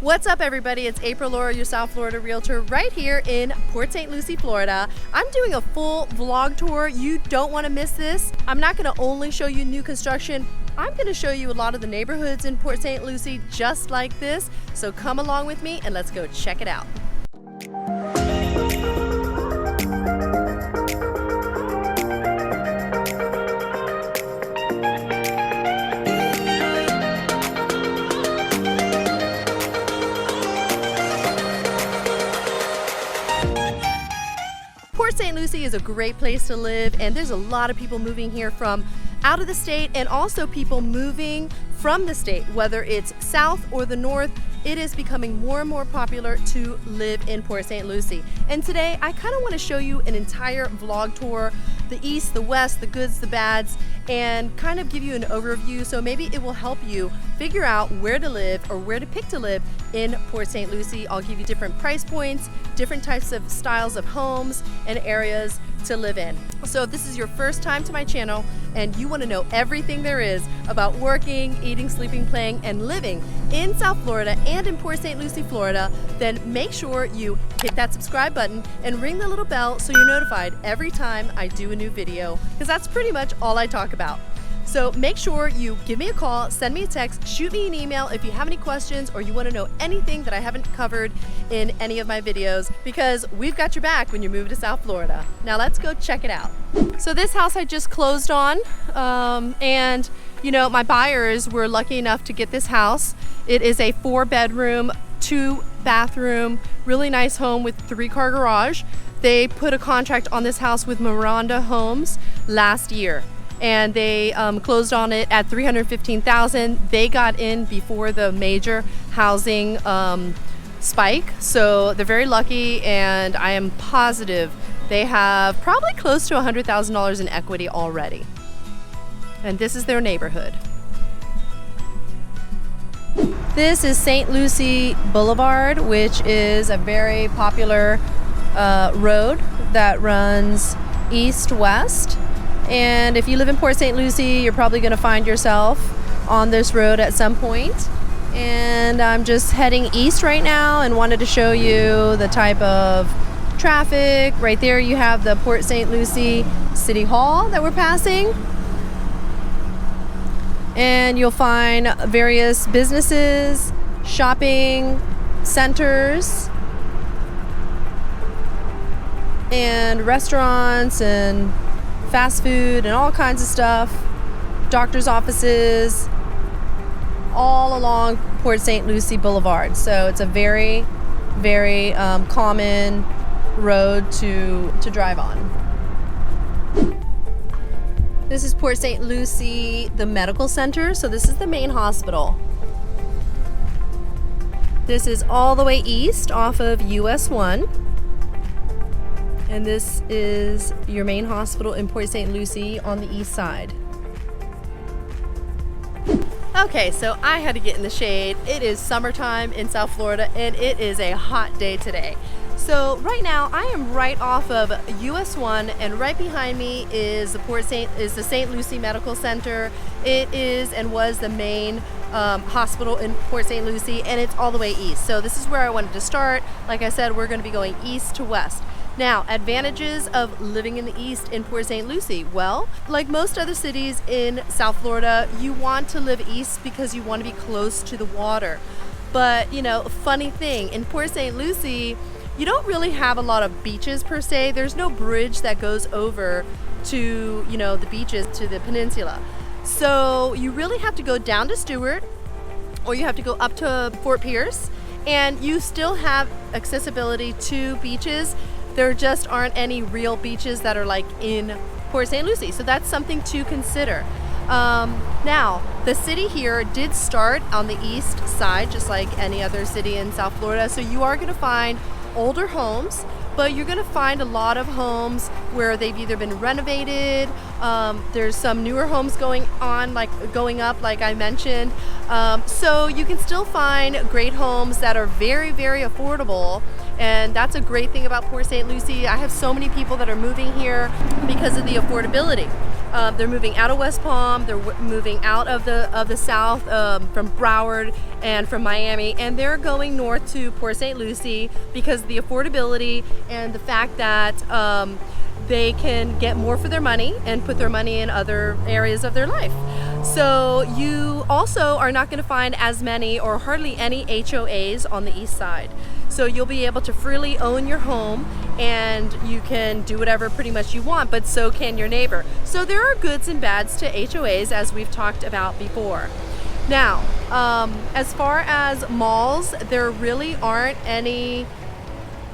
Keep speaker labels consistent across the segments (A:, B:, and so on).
A: What's up, everybody? It's April Laura, your South Florida realtor, right here in Port St. Lucie, Florida. I'm doing a full vlog tour. You don't want to miss this. I'm not going to only show you new construction. I'm going to show you a lot of the neighborhoods in Port St. Lucie just like this. So come along with me and let's go check it out. Port St. Lucie is a great place to live, and there's a lot of people moving here from out of the state and also people moving from the state, whether it's south or the north. It is becoming more and more popular to live in Port St. Lucie. And today I kind of want to show you an entire vlog tour, the east, the west, the goods, the bads, and kind of give you an overview so maybe it will help you figure out where to live or where to pick to live in Port St. Lucie. I'll give you different price points, different types of styles of homes and areas to live in. So if this is your first time to my channel and you want to know everything there is about working, eating, sleeping, playing, and living in South Florida and in Port St. Lucie, Florida, then make sure you hit that subscribe button and ring the little bell so you're notified every time I do a new video, because that's pretty much all I talk about. So make sure you give me a call, send me a text, shoot me an email if you have any questions or you want to know anything that I haven't covered in any of my videos, because we've got your back when you move to South Florida. Now let's go check it out. So this house I just closed on, and you know, my buyers were lucky enough to get this house. It is a 4-bedroom, 2-bathroom, really nice home with 3-car garage. They put a contract on this house with Miranda Homes last year, and they closed on it at $315,000. They got in before the major housing spike, so they're very lucky, and I am positive they have probably close to $100,000 in equity already. And this is their neighborhood. This is St. Lucie Boulevard, which is a very popular road that runs east-west. And if you live in Port St. Lucie, you're probably going to find yourself on this road at some point. And I'm just heading east right now and wanted to show you the type of traffic. Right there you have the Port St. Lucie City Hall that we're passing. And you'll find various businesses, shopping centers, and restaurants and fast food and all kinds of stuff, doctor's offices, all along Port St. Lucie Boulevard. So it's a very, very common road to drive on. This is Port St. Lucie, the medical center. So this is the main hospital. This is all the way east off of US 1. And this is your main hospital in Port St. Lucie on the east side. Okay, so I had to get in the shade. It is summertime in South Florida and it is a hot day today. So right now I am right off of US 1, and right behind me is the St. Lucie Medical Center. It is and was the main hospital in Port St. Lucie, and it's all the way east. So this is where I wanted to start. Like I said, we're going to be going east to west. Now, advantages of living in the east in Port St. Lucie. Well, like most other cities in South Florida, you want to live east because you want to be close to the water. But, you know, funny thing, in Port St. Lucie, you don't really have a lot of beaches per se. There's no bridge that goes over to, you know, the beaches, to the peninsula. So you really have to go down to Stewart, or you have to go up to Fort Pierce, and you still have accessibility to beaches. There just aren't any real beaches that are like in Port St. Lucie. So that's something to consider. Now, the city here did start on the east side, just like any other city in South Florida. So you are going to find older homes, but you're going to find a lot of homes where they've either been renovated. There's some newer homes going up, like I mentioned. So you can still find great homes that are very, very affordable. And that's a great thing about Port St. Lucie. I have so many people that are moving here because of the affordability. They're moving out of West Palm. They're moving out of the South, from Broward and from Miami, and they're going north to Port St. Lucie because of the affordability and the fact that they can get more for their money and put their money in other areas of their life. So you also are not going to find as many or hardly any HOAs on the east side. So you'll be able to freely own your home and you can do whatever pretty much you want, but so can your neighbor. So there are goods and bads to HOAs, as we've talked about before. Now, as far as malls, there really aren't any.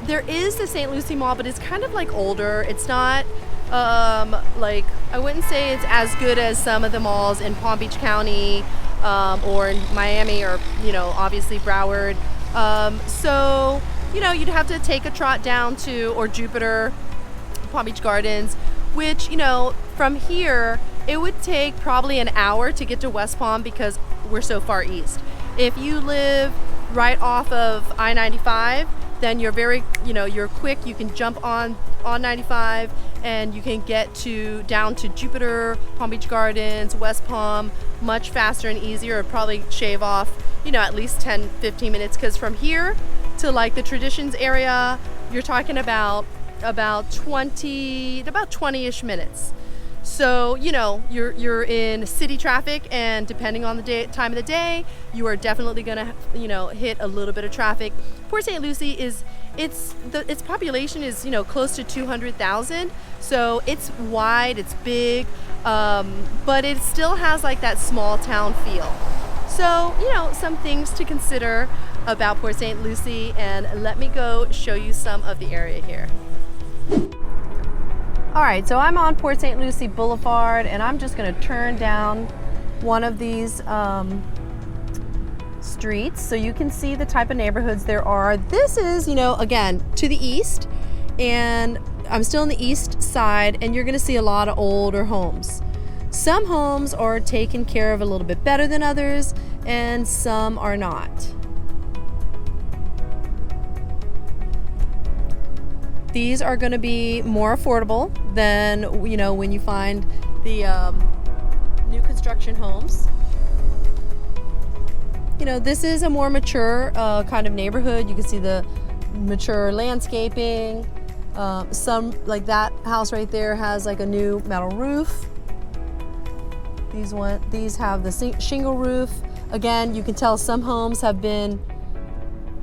A: There is the St. Lucie Mall, but it's kind of like older. It's not like, I wouldn't say it's as good as some of the malls in Palm Beach County or in Miami or, obviously Broward. So, you'd have to take a trot down to, or Jupiter, Palm Beach Gardens, which, from here, it would take probably an hour to get to West Palm because we're so far east. If you live right off of I-95, then you're very, you're quick. You can jump on 95 and you can get down to Jupiter, Palm Beach Gardens, West Palm much faster and easier. It'd probably shave off, at least 10-15 minutes, because from here to like the Traditions area, you're talking about 20-ish minutes. So, you're in city traffic, and depending on the time of the day, you are definitely gonna, hit a little bit of traffic. Port St. Lucie its population is, close to 200,000. So it's wide, it's big, but it still has like that small town feel. So, some things to consider about Port St. Lucie, and let me go show you some of the area here. All right, so I'm on Port St. Lucie Boulevard, and I'm just gonna turn down one of these streets so you can see the type of neighborhoods there are. This is, again, to the east, and I'm still on the east side, and you're gonna see a lot of older homes. Some homes are taken care of a little bit better than others, and some are not. These are going to be more affordable than, when you find the new construction homes. This is a more mature kind of neighborhood. You can see the mature landscaping. Some, like that house right there, has like a new metal roof. These have the shingle roof. Again, you can tell some homes have been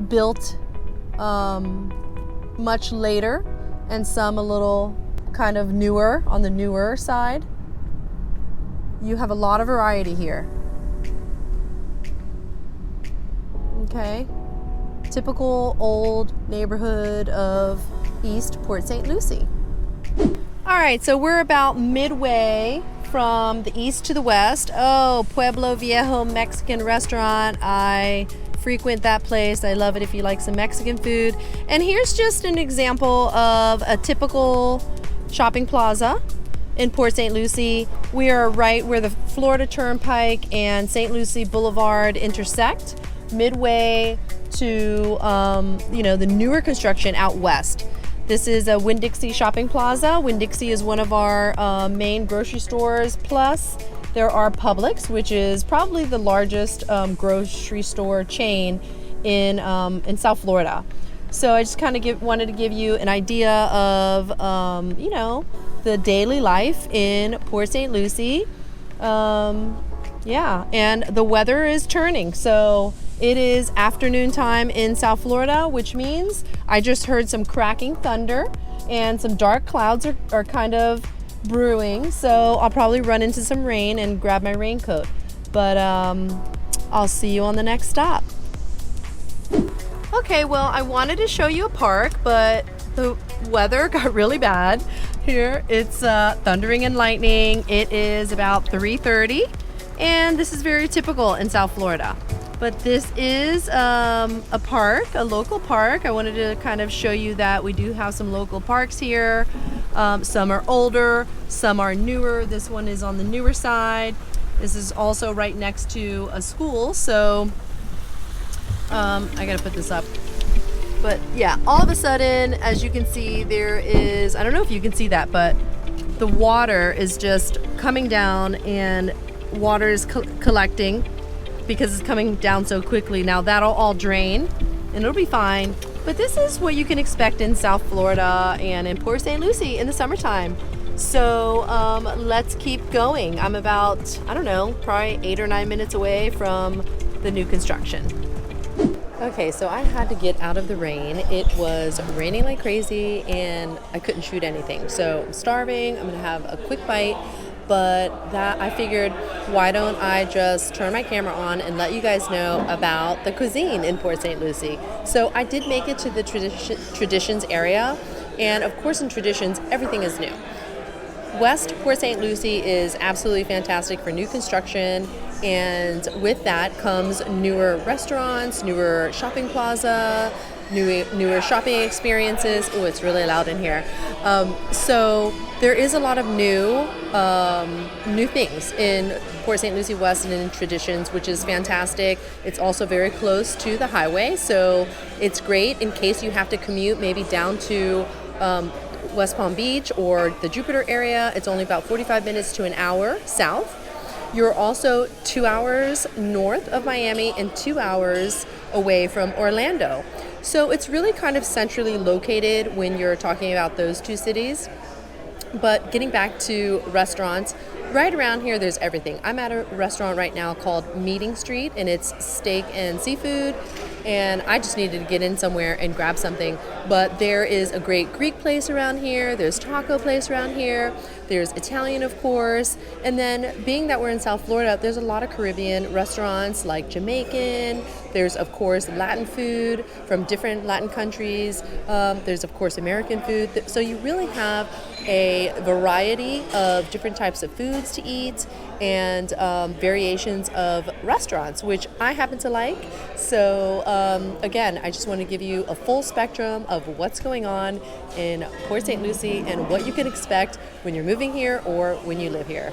A: built much later, and some a little kind of newer, on the newer side. You have a lot of variety here. Okay, typical old neighborhood of East Port St. Lucie. All right, so we're about midway from the east to the west. Oh, Pueblo Viejo Mexican restaurant. I frequent that place. I love it if you like some Mexican food. And here's just an example of a typical shopping plaza in Port St. Lucie. We are right where the Florida Turnpike and St. Lucie Boulevard intersect, midway to the newer construction out west. This is a Winn-Dixie shopping plaza. Winn-Dixie is one of our main grocery stores. Plus, there are Publix, which is probably the largest grocery store chain in South Florida. So I just kind of wanted to give you an idea of the daily life in Port St. Lucie. Yeah, and the weather is turning. So it is afternoon time in South Florida, which means I just heard some cracking thunder and some dark clouds are kind of brewing. So I'll probably run into some rain and grab my raincoat. But I'll see you on the next stop. Okay, well, I wanted to show you a park, but the weather got really bad here. It's thundering and lightning. It is about 3:30, and this is very typical in South Florida. But this is a park, a local park. I wanted to kind of show you that we do have some local parks here. Some are older, some are newer. This one is on the newer side. This is also right next to a school, so I gotta put this up. But yeah, all of a sudden, as you can see, there is, I don't know if you can see that, but the water is just coming down, and water is collecting because it's coming down so quickly. Now that'll all drain and it'll be fine. But this is what you can expect in South Florida and in Port St. Lucie in the summertime. So let's keep going. I'm about, I don't know, probably 8 or 9 minutes away from the new construction. Okay, so I had to get out of the rain. It was raining like crazy and I couldn't shoot anything. So I'm starving, I'm gonna have a quick bite, but that I figured, why don't I just turn my camera on and let you guys know about the cuisine in Port St. Lucie. So I did make it to the Traditions area, and of course in Traditions, everything is new. West Port St. Lucie is absolutely fantastic for new construction, and with that comes newer restaurants, newer shopping plaza, newer shopping experiences. Oh, it's really loud in here. So there is a lot of new things in Port St. Lucie West and in Traditions, which is fantastic. It's also very close to the highway, so it's great in case you have to commute maybe down to West Palm Beach or the Jupiter area. It's only about 45 minutes to an hour south. You're also 2 hours north of Miami and 2 hours away from Orlando. So it's really kind of centrally located when you're talking about those two cities. But getting back to restaurants, right around here there's everything. I'm at a restaurant right now called Meeting Street, and it's steak and seafood, and I just needed to get in somewhere and grab something. But there is a great Greek place around here, there's taco place around here, there's Italian of course, and then being that we're in South Florida, there's a lot of Caribbean restaurants like Jamaican, there's of course Latin food from different Latin countries, there's of course American food, so you really have a variety of different types of foods to eat and variations of restaurants, which I happen to like. So again, I just want to give you a full spectrum of what's going on in Port St. Lucie and what you can expect when you're moving here or when you live here.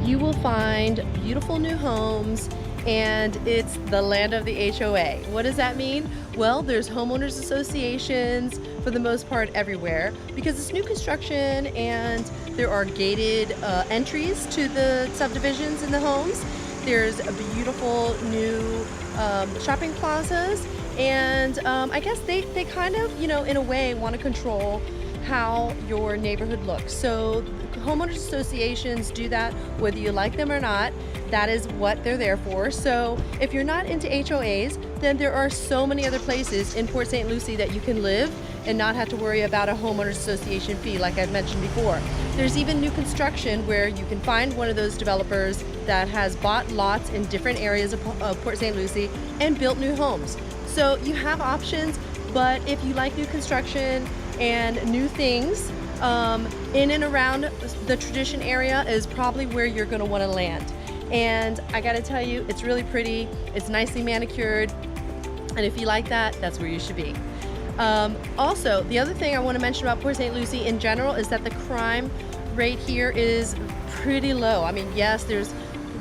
A: You will find beautiful new homes, and it's the land of the HOA. What does that mean? Well, there's homeowners associations for the most part everywhere because it's new construction, and there are gated entries to the subdivisions in the homes. There's a beautiful new shopping plazas, and I guess they kind of, you know, in a way want to control how your neighborhood looks. So homeowners associations do that whether you like them or not. That is what they're there for. So if you're not into HOAs, then there are so many other places in Port St. Lucie that you can live and not have to worry about a homeowners association fee like I've mentioned before. There's even new construction where you can find one of those developers that has bought lots in different areas of Port St. Lucie and built new homes. So you have options, but if you like new construction and new things, in and around the Tradition area is probably where you're going to want to land. And I gotta tell you, it's really pretty, it's nicely manicured, and if you like that, that's where you should be. Also, the other thing I want to mention about Port St. Lucie in general is that the crime rate here is pretty low. I mean, yes, there's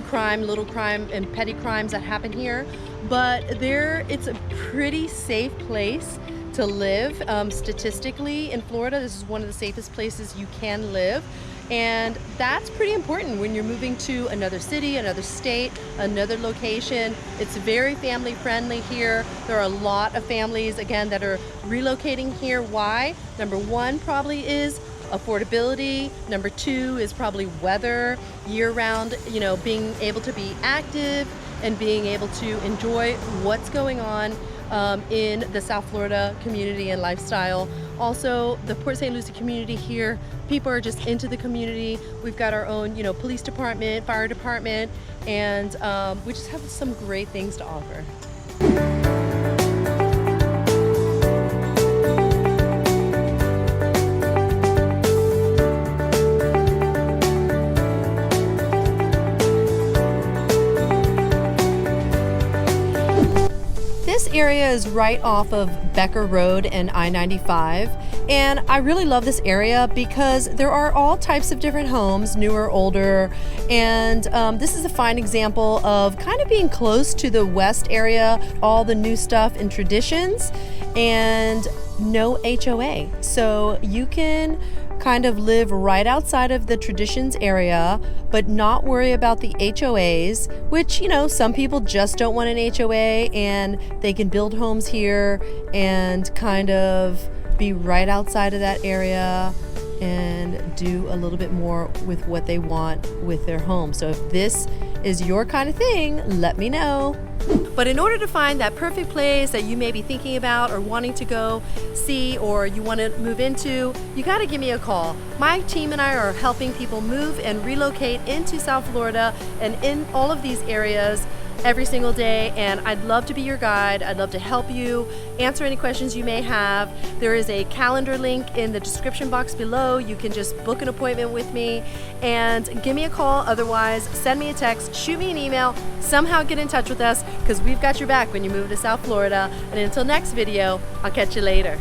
A: crime, little crime, and petty crimes that happen here, but it's a pretty safe place to live. Statistically in Florida, this is one of the safest places you can live, and that's pretty important when you're moving to another city, another state, another location. It's very family friendly here. There are a lot of families, again, that are relocating here. Why? Number one probably is affordability. Number two is probably weather, year-round, you know, being able to be active and being able to enjoy what's going on in the South Florida community and lifestyle. Also, the Port St. Lucie community here, people are just into the community. We've got our own, you know, police department, fire department, and we just have some great things to offer. area is right off of Becker Road and I-95, and I really love this area because there are all types of different homes, newer, older, and this is a fine example of kind of being close to the West area, all the new stuff and traditions, and no HOA. So you can kind of live right outside of the traditions area, but not worry about the HOAs, which, you know, some people just don't want an HOA and they can build homes here and kind of be right outside of that area and do a little bit more with what they want with their home. So if this is your kind of thing, let me know. But in order to find that perfect place that you may be thinking about or wanting to go see or you want to move into, you got to give me a call. My team and I are helping people move and relocate into South Florida and in all of these areas every single day, and I'd love to be your guide. I'd love to help you answer any questions you may have. There is a calendar link in the description box below. You can just book an appointment with me and give me a call. Otherwise, send me a text, shoot me an email, somehow get in touch with us because we've got your back when you move to South Florida. And until next video, I'll catch you later.